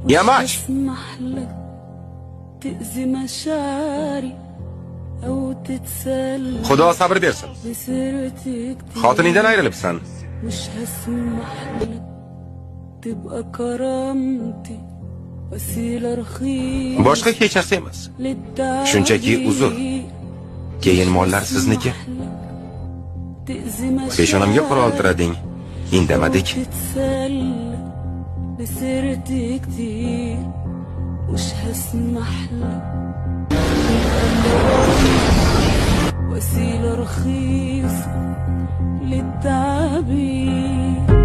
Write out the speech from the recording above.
يا ماش هسمح لك تأذي مشاعري أو تتسلى Xudo sabr bersin. بسيرتي كتير. Xotiningdan ayrilibsan. مش هسمح لك تبقى كرامتي وسيلة رخيصة Boshqa hech narsa emas. Shunchaki uzr. Keyin mollar sizniki. Peshonamga qurol tirading. Indamadik. بسيرتي كتير مش هسمح لك وسيلة رخيصة للتعبير.